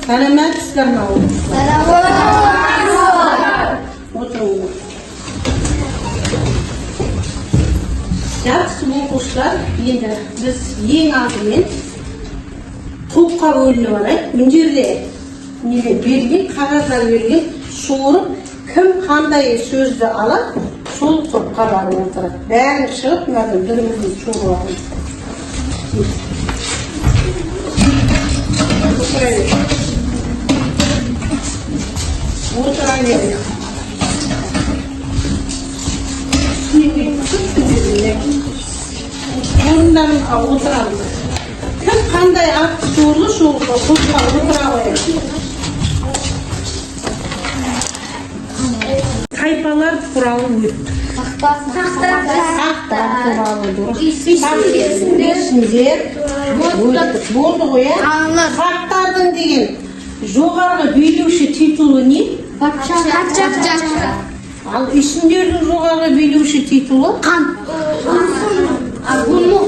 Сәлеметсіздер ме? Отырыңыз. Жақсы оқушылар, енді біз ең алдымен топқа бөлініп алайық. Мына жерде берген, қағазда берген, суырып, кім қандай сөзді алады, сол топқа барып отырады. Бәрін шығып, мынадан бірімізді суырып аламыз. Отыра берейік. Орындарымызға отырамыз. Кім қандай атты суырлы шоғылға топқа отыра қояйық. Тайпалар туралы өтті. Сақтар туралы ішінде өттік. Болды ғой, ә? Сақтардың деген жоғарғы билеуші титулы не? Патша. Ал ішіндердің жоғарғы билеуші титулы? Хан. Гумно.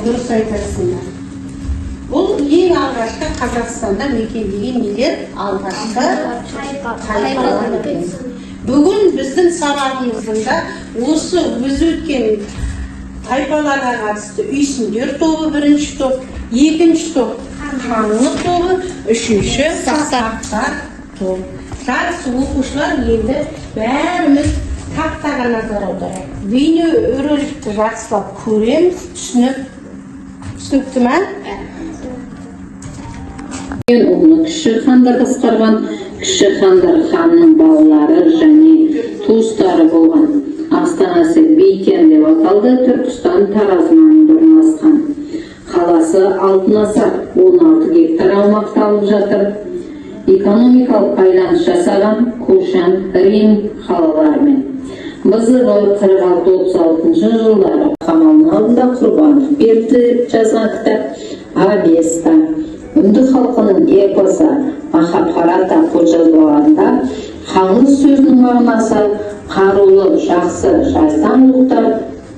Дұрыс айтасыңдар. Бұл ең алғашқы Қазақстанда мекендеген нелер? Алғашқы тайпалар. Бүгін біздің сабағымызда осы біз өткен тайпаларға қатысты үйсіндер тобы бірінші топ, екінші топ ханлық тобы, үшінші сақтар тобы. Жақсы оқушылар, енді бәріміз тақтаға назар аударайық. Бейне роликті жақсылап көреміз, түсінікті ме? Ұлы кіші хандар басқарған, кіші хандар ханның балалары және туыстары болған. Астанасы Бейтен деп аталды, Түркістан Тараз маңында орналасқан. Қаласы Алтынасар 16 гектар аумақты алып жатыр. Экономикалық байланыс жасаған Кушан, Рим қалаларымен. Бызығы 46-36 жылдары қамалының алдында құрбандық берді жазған кітап Авеста. Үнді халқының эпосы Махабхарата қолжазбаларында хаңыз сөзінің мағынасы қарулы, жақсы, жайсаң ұлттар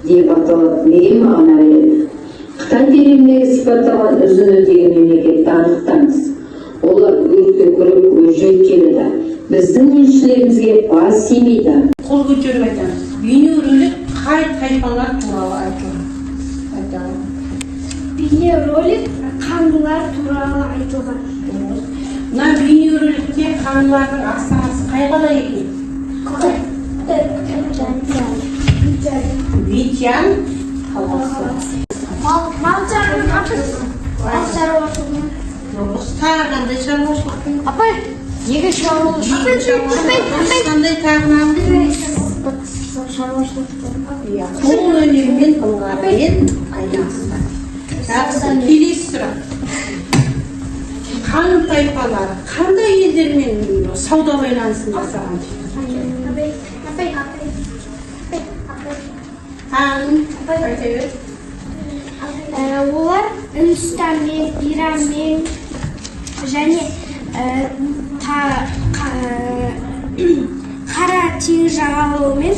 деп аталады деген мағына береді. Қытай дерегіндегі сипатталған үзіні деген мемлекетті анықтаңыз. Олар өртке көріп өжет келеді. Біздің елшілерімізге бас тимейді. Қол көтеріп айтамыз. Бейнеролик қай тайпалар туралы айтылады? Бейнеролик ханлар туралы айтылған. Мына бейнероликте ханлардың астанасы қай қала екен? Бейтян қаласы. Мал шаруашылығы. Тағы қандай шаруашылық? Апай, неге шаруашылық? Қандай тағынан? Шаруашылық. Қол өнермен, ылғармен айналысты. Жақсы, келесі сұрақ. Хан тайпалары қандай елдермен сауда байланысын жасаған? Олар Үндістанмен, Иранмен және Қара теңіз жағалауымен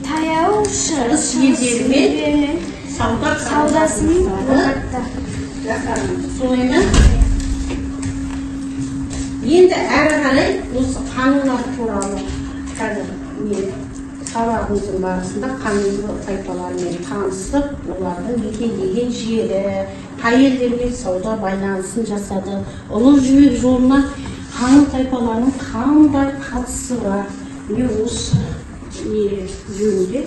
таяу шығыс елдермен саудасын орнатты. Солай ма? Енді әрі қарай осы ханлар туралы сабағымыздың барысында ханлық тайпалармен танысып, олардың мекендеген жері, қай елдермен сауда байланысын жасады. Ұлы жібек жолына ханлық тайпаларының қандай қатысы бар? Осы жөнінде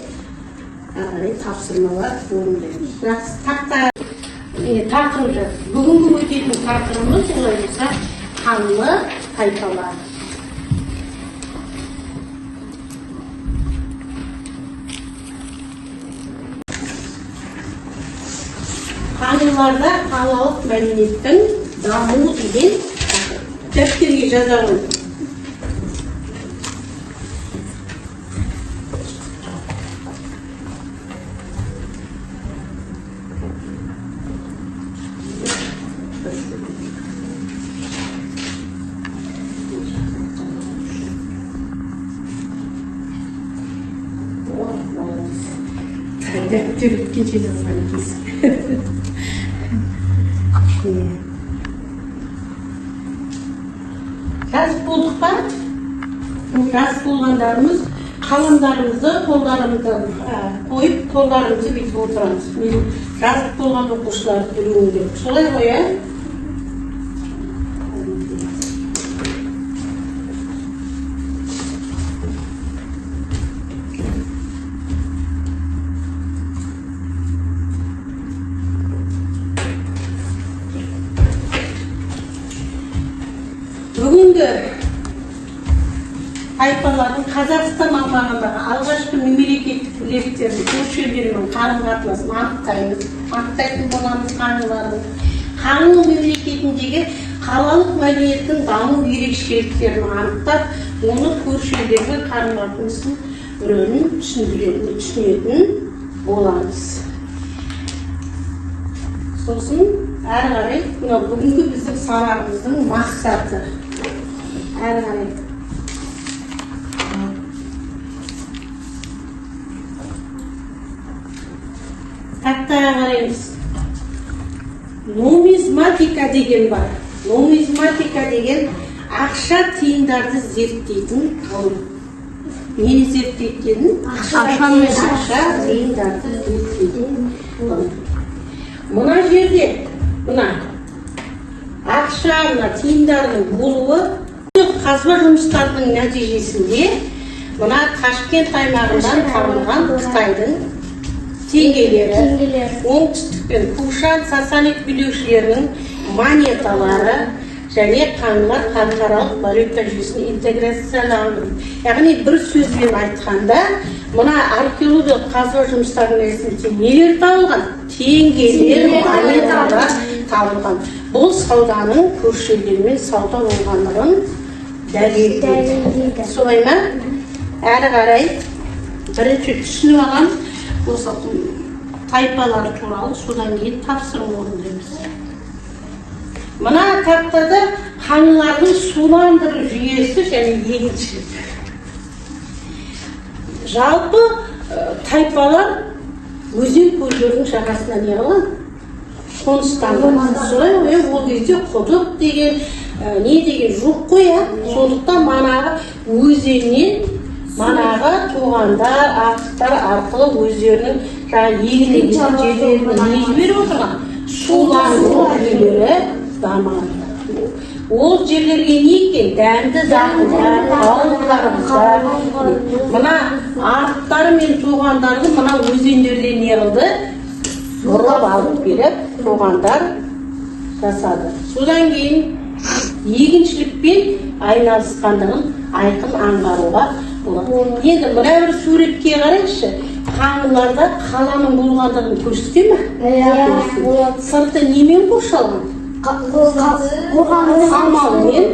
тапсырмалар орындаймыз. Тақырыбы, бүгінгі өтетін тақырыбымыз олай болса ханлық тайпалар. Ханларда қалалық мәдениеттің дамуы деген дәптерге жазамын. Dökülüp geçeceğiz hani biz. Жазып болдық па? Жазып болғандарымыз қаламдарымызды қолдарымыздан қойып, қолдарымызды бүйтіп отырамыз. Мен жазып болған оқушыларды білуім керек. Солай ғой, ә? Бүгінгі тайпалардың Қазақстан аумағындағы алғашқы мемлекеттік бірліктердің көрші елдермен қарым-қатынасын анықтайтын боламыз. Қаңлы мемлекетіндегі қалалық мәдениеттің даму ерекшеліктерін анықтап, оны көрші елдермен қарым-қатынастың рөлін түсінетін боламыз. Сосын әрі қарай бүгінгі біздің сабағымыздың мақсаты. Әрі қарай тақтаға қараймыз. Нумизматика деген бар. Нумизматика деген ақша тиындарды зерттейтін ғылым. Нені зерттейтін? Ақша тиындарды зерттейтін ғылым. Мына жерде, ақша тиындардың болуы қазба жұмыстардың нәтижесінде мына Ташкент аймағынан табылған Қытайдың теңгелері, оңтүстік пен Кушан Сасанид билеушілерінің монеталары және қаңлылар халықаралық валюта жүйесіне интеграцияланды. Яғни бір сөзбен айтқанда, мына археологиялық қазба жұмыстарының нәтижесінде нелер табылған? Теңгелер, монеталар табылған. Бұл сауданың көрші елдермен сауда болғандығын дәлелдейді. Солай ма? Әрі қарай бірінші түсініп алған осы тайпалар туралы, содан кейін тапсырма орындаймыз. Мына тақтада қаңлылардың суландыру жүйесі және егіншілік. Жалпы тайпалар өзен көлдердің жағасына не қылған? Қоныстанды. Солай ол кезде құдық деген, не деген жоқ қой, сондықтан манағы өзеннен манағы туғандар, артықтар арқылы өздерінің егінген жерлеріне не жіберіп отырған? Суландыру жүйелері дамыды. Ол жерлерге не екен? Дәмді зақымдар, ауылдарымыздар. Мына арықтары мен туғандарды мына өзендерден не қылды? Бұрып алып келіп, туғандар жасады. Содан кейін егіншілікпен айналысқандығын айқын аңғаруға болады. Енді мына бір суретке қарайшы, қаңлыларда қаланың болғандығын көрсете ме? Сырты немен қоршалған? Қамалмен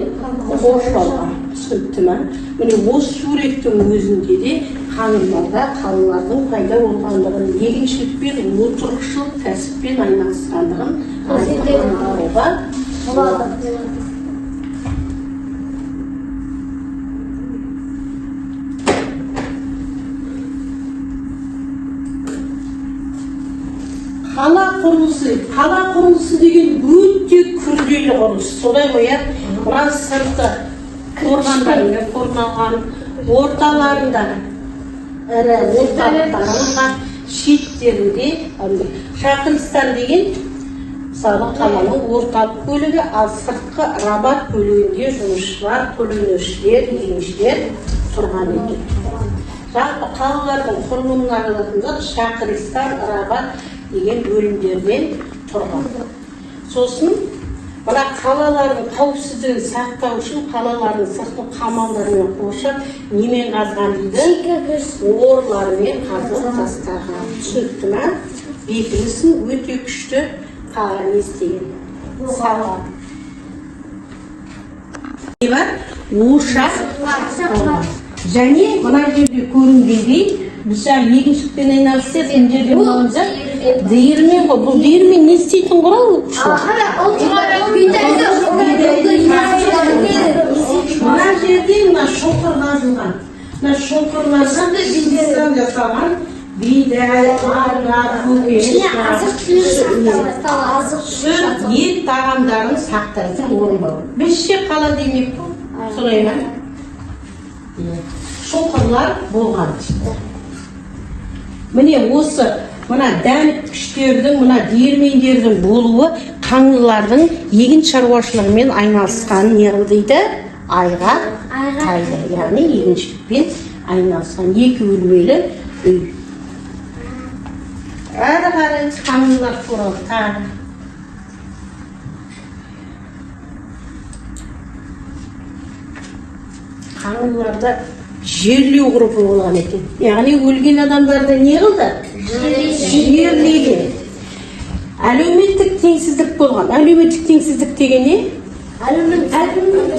қоршалған. Түсінікті ме? Міне осы суреттің өзінде де қаңлыларда қалалардың пайда болғандығын, егіншілікпен, отырықшылық кәсіппен айналысқандығын аңғаруға болады. Қала құрылысы деген өте күрделі құрылыс. Солай қояр, мына сырты қорғандармен қорғалған, орталарында ірі орталықтарында, шеттерінде Шахристан деген мысалы қаланың орталық бөлігі, ал сыртқы Рабат бөлігінде жұмысшылар, төленушілер, егіншілер тұрған екен. Жалпы қалалардың құрылымына алатында Шахристан, Рабат деген бөлімдерден тұрған. Сосын мына қалалардың қауіпсіздігін сақтау үшін қалалардың сыртқы қамалдарымен қоршап немен қазған дейді? Орлармен қазып тастаған. Түсінікті ме? Бекінісін өте күшті не істеген. Салған. Не бар? Ошақ. Және мына жерде көрінгендей, біз егіншілікпен айналысып, мына жерде болғанда диірмен ғой. Бұл диірмен не істейтін құрал? Мына жерде шоқыр қазылған. Мына шоқырлардан бизнестен жасалған бидай, арна, көкөніс, сүт, ет тағамдарын сақтайтын орын бар. Бізде қала демек солай ма? Шоқырлар болған. Міне осы мына дәніккіштердің, мына диірмендердің болуы қаңлылардың егін шаруашылығымен айналысқан не дейді? Айға тайды. Яғни егіншілікпен айналысқан екі бөлмелі үй. Әрі қарай қаңлылар туралы тағы. Қаңлыларда жерлеу ғұрпы болған екен. Яғни өлген адамдарды не қылды? Жерлейді. Әлеуметтік теңсіздік болған. Әлеуметтік теңсіздік деген не? Әлеуметтік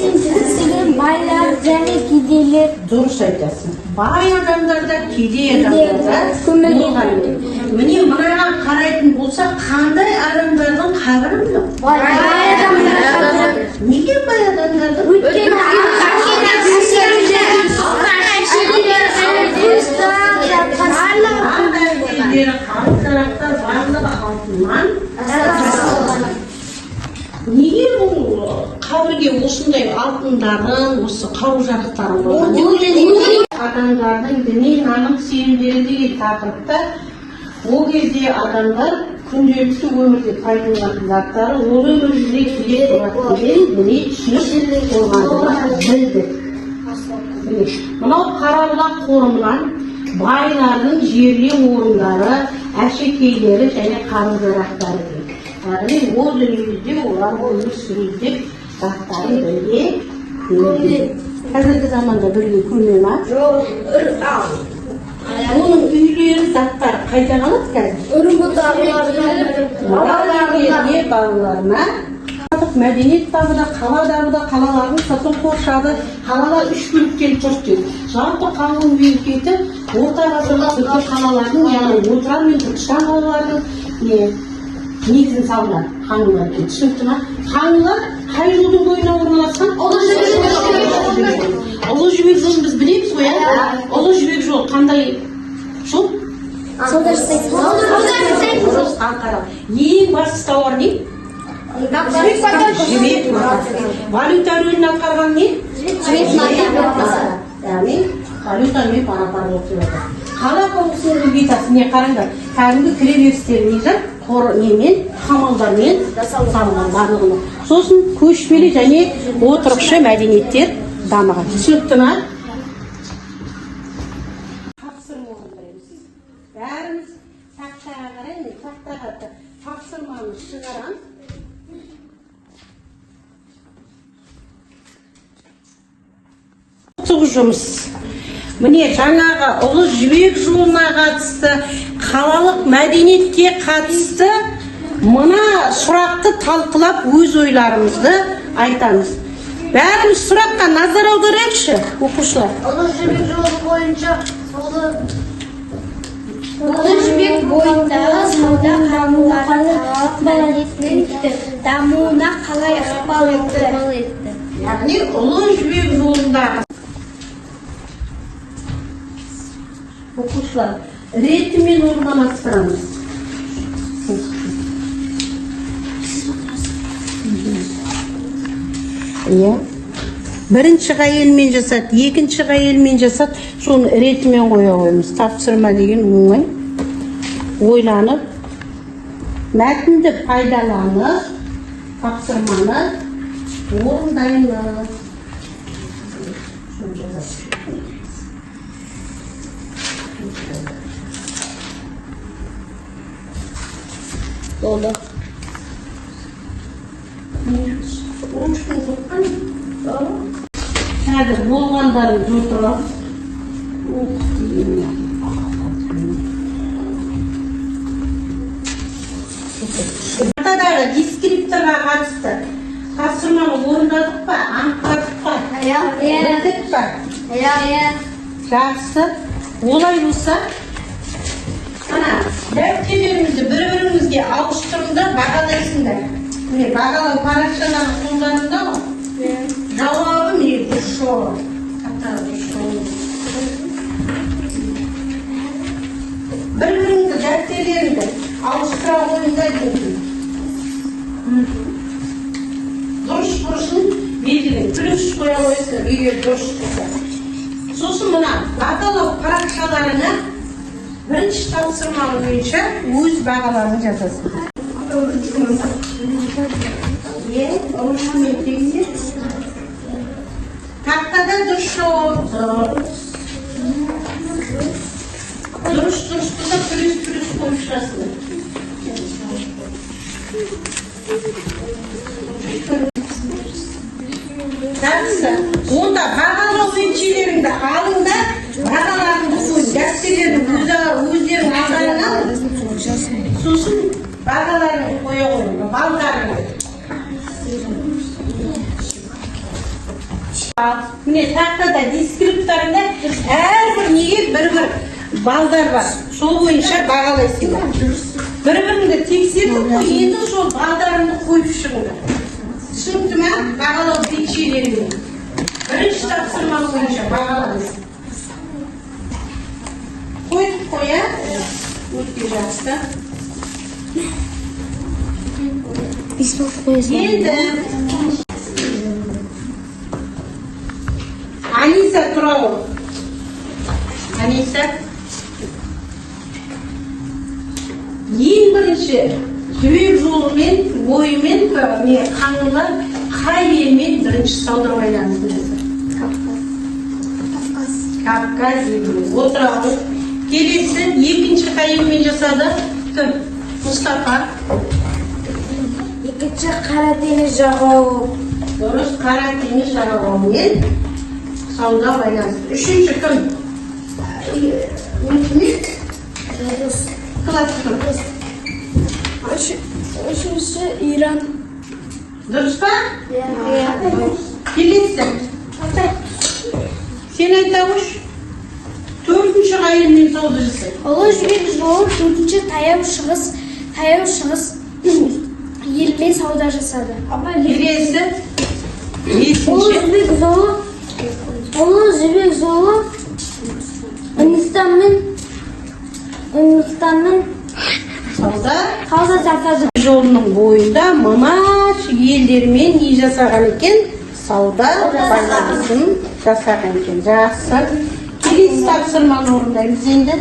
теңсіздік деген байлар және кедейлер. Дұрыс айтасың. Бай адамдарда, кедей адамдарда болған. Міне мынаға қарайтын болса, қандай адамдардың қабірі мынау? Бай адамдар. Неге бай адамдардың? Неге бұл қабірге осындай алтындарын, осы қару-жарақтарын қойған? Адамдардың діни наным сенімдері деген тақырыпта ол кезде адамдар күнделікті өмірде пайдаланатын заттары ол өмірде келе тұратын діни түсінік болғандығын білдік. Мынау Қарабұлақ қорымынан байлардың жерлеу орындары, әшекейлері және қару-жарақтары дейді. Яғни ол дүниеде олар өмір сүруде заттарын бірге көрді. Қазіргі заманда бірге көрме ма? Оның үйлері заттары қайда қалады қазір? Балаларына мәдениет бабыда, қаладағы да қалалардың сатып қоршады, қалалар үш бөліктен тұрды дейді. Жалпы қаңлы мемлекеті орта ғасырда бүкіл қалалардың, яғни Отырар мен Түркістан қалаларының негізін салған қаңлылар екен. Түсінікті ма? Қаңлылар қай жолдың бойына орналасқан? Ұлы жібек жолын біз білеміз ғой, Ұлы жібек жол қандай жол? Ең басты тауар не? Жібек матасы. Валюта рөлін атқарған не? Жібек матасы. Яғни валютамен пара-пар болып жатыр. Қала қоңсының іргетасы не қараңдар? Кәдімгі кіреберістер немен, қамалдармен салынған барлығына. Сосын көшпелі және отырықшы мәдениеттер дамыған. Түсінікті ма? Тапсырма орындаймыз. Бәріміз тақтаға қараймыз, тақтаға тапсырманы шығарамыз. Жұмыс. Міне жаңағы Ұлы жібек жолына қатысты, қалалық мәдениетке қатысты мына сұрақты талқылап өз ойларымызды айтамыз. Бәріміз сұраққа назар аударайықшы, оқушылар. Ұлы жібек жолы бойынша Ұлы жібек бойындағы сауда қаңлылары мәдениеттің дамуына қалай ықпал етті? Яғни Ұлы жібек жолындағы оқушылар ретімен орналастырамыз. Бірінші қайелмен жасады, екінші қайелмен жасады, соны ретімен қоя қоймыз. Тапсырма деген оңай. Ойланып, мәтінді пайдаланып, тапсырманы орындаймыз. Болды. Қазір болғандарын жұртырап. Ортадағы дескрипторға қатысты тапсырманы орындадық па, анықтадық па? Білдік па? Жақсы. Олай болса, дәптерлеріңізді бір-біріңізге ауыстырыңдар, бағалайсыңдар. Міне бағалау парақшаларын қолданыңдар ма? Жауабы міне дұрыс жауап. Бір-біріңізді дәптерлеріңді ауыстыра қойыңдар деймін. Дұрыс бұрышын белгілі плюс қоя қойсын егер дұрыс болса. Сосын мына бағалау парақшаларына бірінші тапсырма бойынша өз бағаларын жазасың. Ручкамен тексер. Тақтада дұрыс жауап. Дұрысты да плюс қойып шығасың. Жақсы. Онда бағалау өлшеулеріңді алыңдар, бағаларыңды қойын, дәптерлерді өздерің алдарына алың. Сосын бағаларын қоя қойын, балдарыңды. Міне тақтада дескрипторында әрбір неге бір-бір балдар бар. Сол бойынша бағалайсыңдар. Бір-біріңді тексертіп қой, енді сол балдарыңды қойып шығыңдар. Түсінікті ме? Бағалау текшелерімен. Бірінші тапсырма бойынша бағалайсың. Қойдық қоя. Өтке жақсы. Енді Аниса тұра ғой. Аниса. Ең бірінші жібек жолымен, бойымен қаңылар қай елмен бірінші сауда байланысты жасады? Кавказ елімен. Отырады. Келесі екінші қай елмен жасады? Кім? Мұстафа. Екінші Қара теңіз жағалауы. Дұрыс, Қара теңіз жағалауымен сауда байланысты. Үшінші кім? Класс кім? Үшінші Иран. Дұрыс па? Келесі. Сен айта қойшы. Төртінші қай елмен сауда жасайды? Ұлы жібек жолы төртінші таяу шығыс елмен сауда жасады. Келесі. Ұлы Бесінші. жібек жолы Үндістанмен Сауда жасады. жолының бойында мына елдермен не жасаған екен? Сауда байланысын жасаған екен. Жақсы. Келесі тапсырманы орындаймыз енді.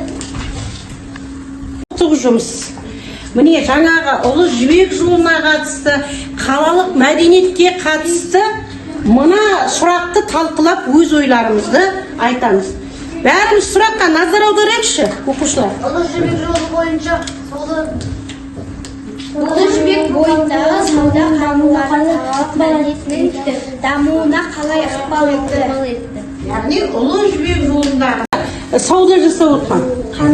Жұмыс. Міне жаңағы ұлы жібек жолына қатысты, қалалық мәдениетке қатысты мына сұрақты талқылап өз ойларымызды айтамыз. Бәріміз сұраққа назар аударайықшы, оқушылар. Ұлы жібек жолы бойынша Ұлы жібек бойындағы сауда қарулары талап мәдениетінің дамуына қалай ықпал етті? Яғни ұлы жібек жолындағы сауда жасап отқан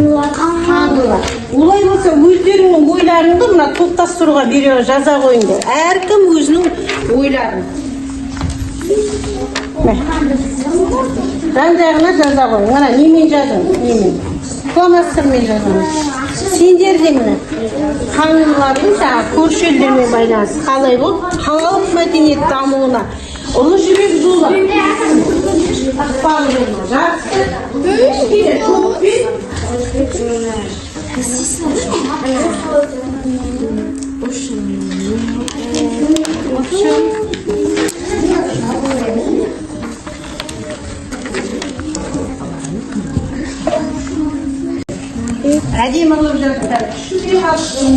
қаңлылар. Олай болса өздеріңнің ойларыңды мына топтастыруға бере жаза қойыңдар. Әркім өзінің ойларын. Жан-жағына жаза қойың. Мына немен жазың? Немен? Фломастермен жазыңыз. Сендер де міне қаңлылардың көрші елдермен байланысты қалай болып қалалық мәдениет дамуына ұлы жібек жолы ықпал етті. Жақсы. Әдемі қылып жатыр. Шүре қалсын.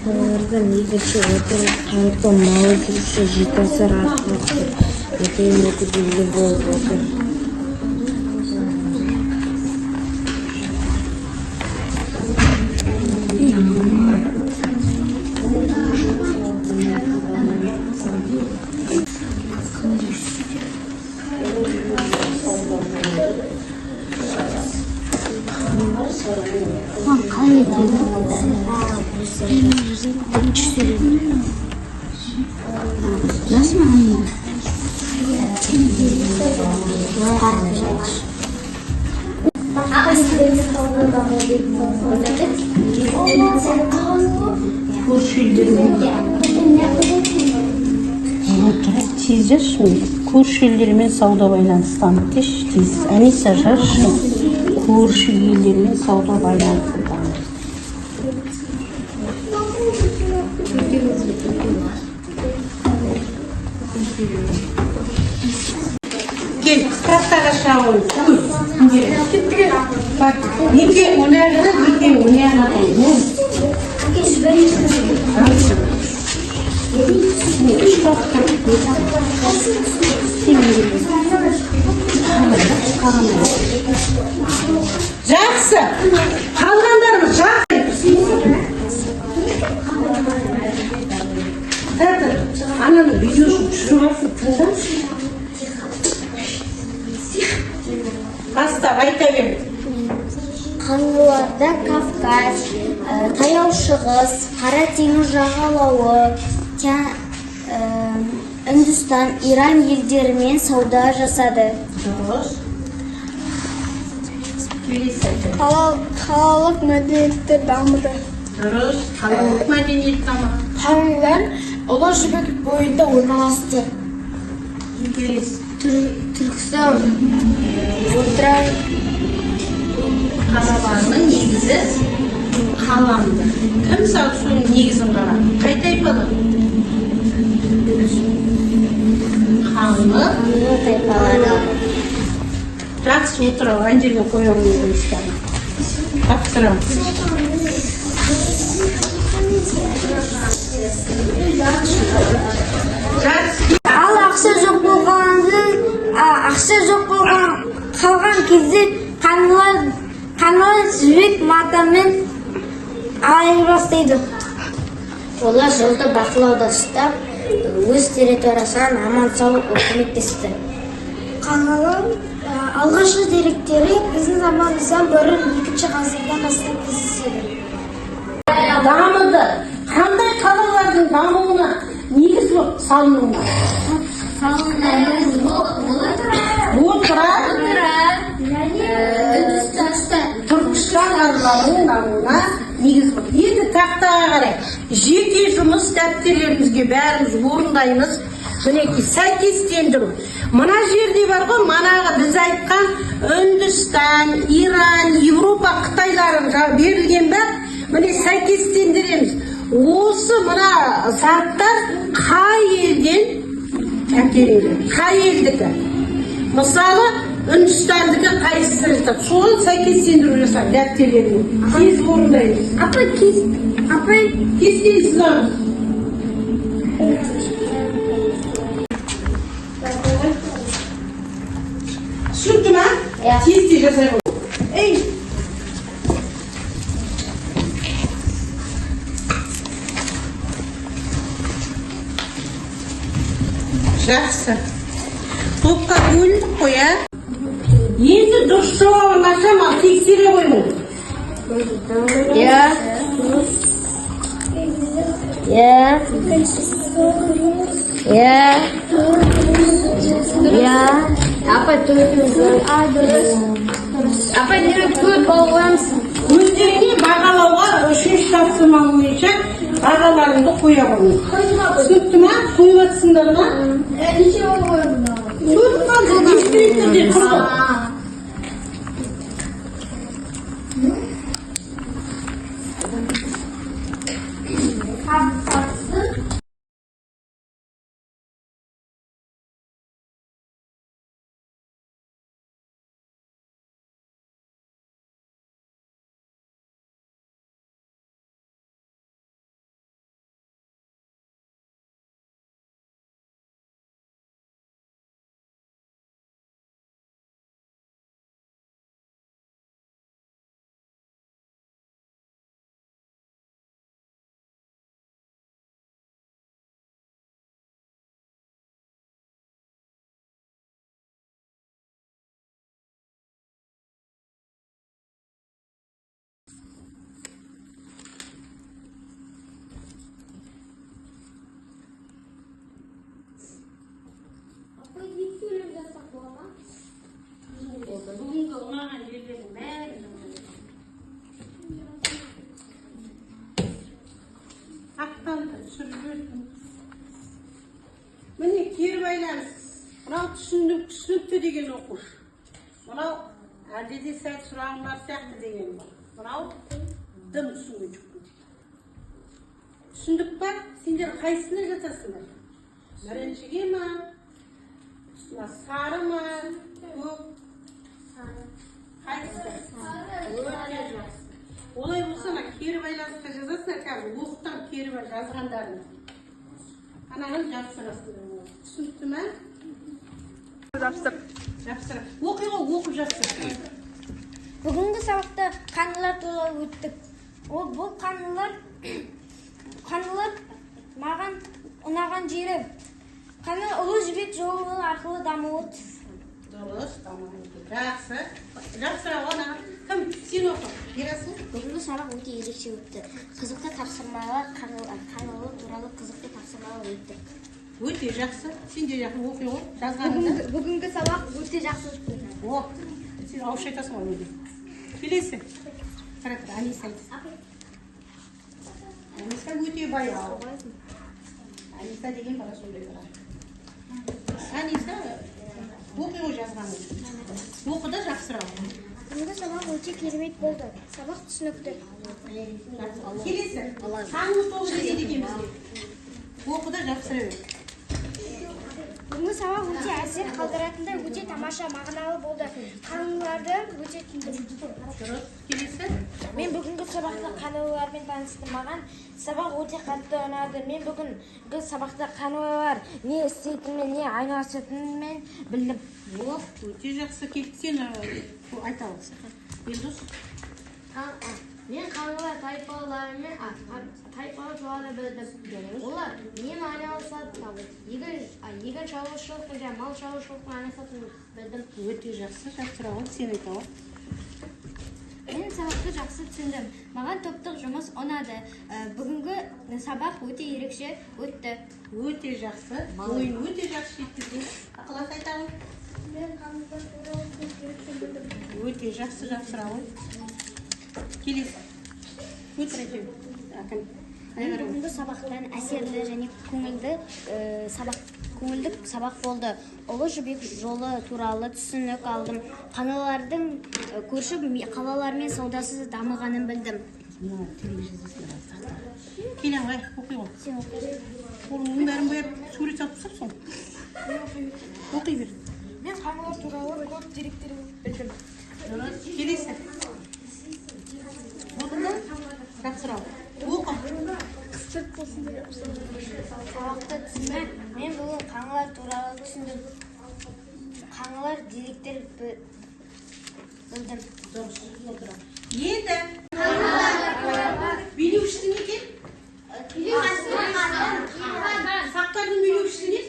Олардан екінші отырып халықтың малы кірісі жетасыр арқылы өтеметі белгі болып отыр. Nasıl mı? Tez yaşmıyor. Көрші елдермен сауда байланыстамын деші тез. Әнеса жаршы. Көрші елдермен сауда байланыстамын. Gel, kırattağa şağın. Bak, neke oynayana, neke oynayana. Жақсы. Қалғандарымыз жақсы. Ананың видеосын түсіріп алсын, тыңдашы. Бастап айта бер. Қаңлыларда Кавказ, Таяу Шығыс, Қара теңіз жағалауы, Үндістан, Иран елдерімен сауда жасады. Дұрыс. Қалалық мәдениеттер дамыды. Дұрыс. Қалалық мәдениет дамыды. Қаңлылар Ұлы Жібек бойында орналасты. Түркістан, Отырар, Қарабағының негізі қаламды. Кім соның негізін қарады? Қайта айтпады? Қаңлы тайпалары. жақсы отырау, ан жерге қойауын өйістері. Тапсырам. Ал ақша жоқ болған қалған кезде қаңлылар жібек матамен айырбастайды. Олар жолды бақылауда ұстап, өз территориясынан аман сау көмектесті. Қаңлылар алғашқы деректері біздің заманымыздан бұрын 2-ші ғасырдан бастап кездеседі. Дамыды. Қандай қалалардың дамуына негіз болып салынуына? Отырар, Түркістан қалаларының дамуына негіз болып. Енді тақтаға қарай. Жеке жұмыс дәптерлерімізге бәріміз орындаймыз. Мінеки сәйкестендіру. Мына жерде бар ғой, манағы біз айтқан Үндістан, Иран, Европа, Қытайларын берілген бәк, міне сәйкестендіреміз. Осы мына заттар қай елден әкеледі? Қай елдікі? Мысалы, Үндістандікі қайсысы? Соған сәйкестендіру жасап, дәптерлеріне. Тез орындаймыз. Апай, кез сызамыз. Түсінді ма? Тез жасай қой. Ей! Жақсы. Топқа бөлініп қоя. Енді дұрыс жауабын ашам, ал тексере қоймын. Апай, дұрыс болғаныз. Өздеріне бағалауға 3-ші тапсырма бойынша бағаларыңды қоя қоймын. Түсінікті ма? Қойып атсыңдар ма? Неше ол қойылды? Көріп қалды, естіректі де құрды. Ақтан сүріп міне кері байланыс. Мынау түсінікті деген оқу. Мынау әлде де сәл сұрағымдар сияқты деген бар. Мынау дым түсінген жоқпын. Түсіндік па? Сендер қайсына жатасыңдар? Біріншіге ма? Сары ма? Көк? Қайсысы? Өте жақсы. Олай болса, кері байланысқа жазасыңдар қазір. Оқыттан кері жазғандарын. Анаған жапсырасыңдар. Түсінікті ме? Жапсыр. Оқып жапсыр. Бүгінгі сабақта қаңлылар туралы өттік. Бұл қаңлылар маған ұнаған жері. Қаңлы ұлы жібек жолы арқылы дамуы. Дұрыс, дамуы. Жақсы. Жапсыра ғана. Кім? Сен оқы. Берасың? Бүгінгі сабақ өте ерекше өтті. Қызықты тапсырмалар, қаңлылар туралы қызықты тапсырмалар өтті. Өте жақсы. Сен де жақын оқи ғой. Жазғаныңды. Бүгінгі сабақ өте жақсы өтті. О, сен ауызша айтасың ғой өте. Келесі. Қарап, Аниса айтсын. Аниса өте баяу. Аниса деген бала сондай бала. Аниса оқи ғой жазғаныңды. Оқы да жапсыра. Бүгінгі сабақ өте керемет болды. Сабақ түсінікті. Келесі. Таңғы тобы дейді екен бізге. Оқы да жапсыра бер. Бүгінгі сабақ өте әсер қалдыратындай өте тамаша мағыналы болды. Қаңлыларды өте түсіндім. Дұрыс. Келесі. Мен бүгінгі сабақта қаңлылармен таныстым. Маған сабақ өте қатты ұнады. Мен бүгінгі сабақта қаңлылар не істейтінін, не айналысатынын білдім. Өте жақсы. Сен айта аласың. Елдос. Мен қаңлылар тайпалар туралы білдім. Олар нені айналысады? Егін шаруашылық және мал шаруашылығымен айналысатынын білдім. Өте жақсы. Жапсыра ғой. Сен айта ғой. Мен сабақты жақсы түсіндім. Маған топтық жұмыс ұнады. Бүгінгі сабақ өте ерекше өтті. Өте жақсы. Ойын өте жақсы жеткіздің. Ақылас айтамын. Мен қаңлылар туралы ерекше білдім. Өте жақсы жапсыра ғой. Келесі. Өтірі Бүгінгі сабақтан әсерлі және көңілдік сабақ болды. Ұлы жібек жолы туралы түсінік алдым. Қаңлылардың көрші қалалармен саудасы дамығанын білдім. Келем ғой, оқи ғой. Қолыңның бәрін бояп, сурет салып тұрсың. Оқи бер. Мен қаңлылар туралы көп деректер білдім. Келесі. Оқыды? Жапсыра. Оқы. Сабақты түсіндім. Мен бүгін қаңлылар туралы түсіндім. Қаңлылар деректер білдім. Дұрыс. Енді. Билеушісі не екен? Сақтардың билеушісі не?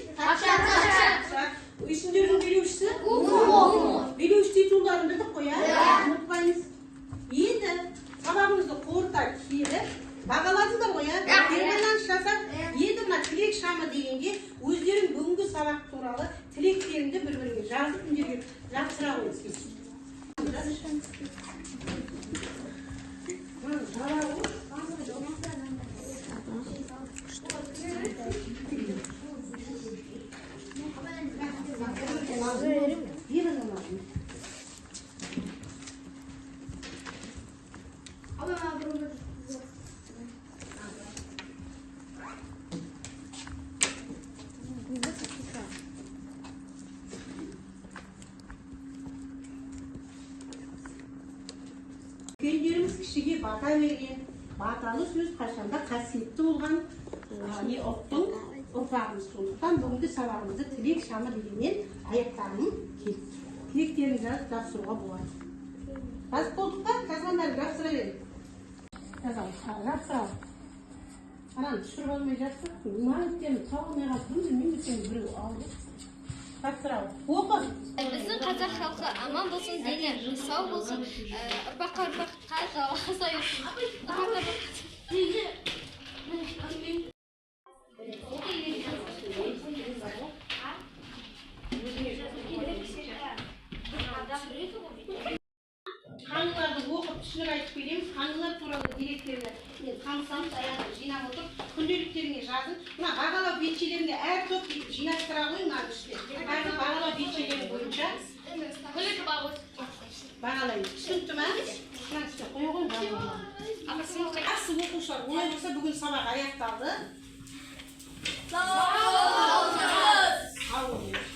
Үйсіндердің билеушісі? Билеуші титулдарын білдік қой, ұмытпаймыз. Енді сабағымызды қорыта келіп бағаладыңдар ғой, байланыс жасап, енді мына тілек шамы дегенге өздерің бүгінгі сабақ туралы тілектеріңді бір-біріңе жазып күндерге жапсыра қойыңыз. Үлкендеріміз кішіге бата берген, баталы сөз қашанда қасиетті болған ұлттың ұрпағымыз. Сондықтан бүгінгі сабағымызды тілек шамы дегеннен аяқтағым келді. Тілектерін жазып тапсыруға болады. Жазып болдық па? Жазғандарды жапсыра береді. Жапсыра. Ананы түсіріп алмай жатсың. Мәліктерін тауылмай қалып, мен сені біреу алды. Жапсыра. Оқы. Біздің қазақ халқы аман болсын, дені сау болсын, ұрпаққа жалғаса берсін. Қаңлыларды оқып түсініп айтып береміз. Қаңғылар туралы деректерді мен тамсамыз аяғында жинап отырып, күнделіктеріңе жазын. Мына бағалау бетшелерінде әр топ жинастыра ғой мына іште. Бағалау бетшелері бойынша бағалаймыз. Түсінікті ме? Мына істе қоя ғой бағалау. Жақсы оқушылар, олай болса бүгін сабақ аяқталды. Сау болыңыз.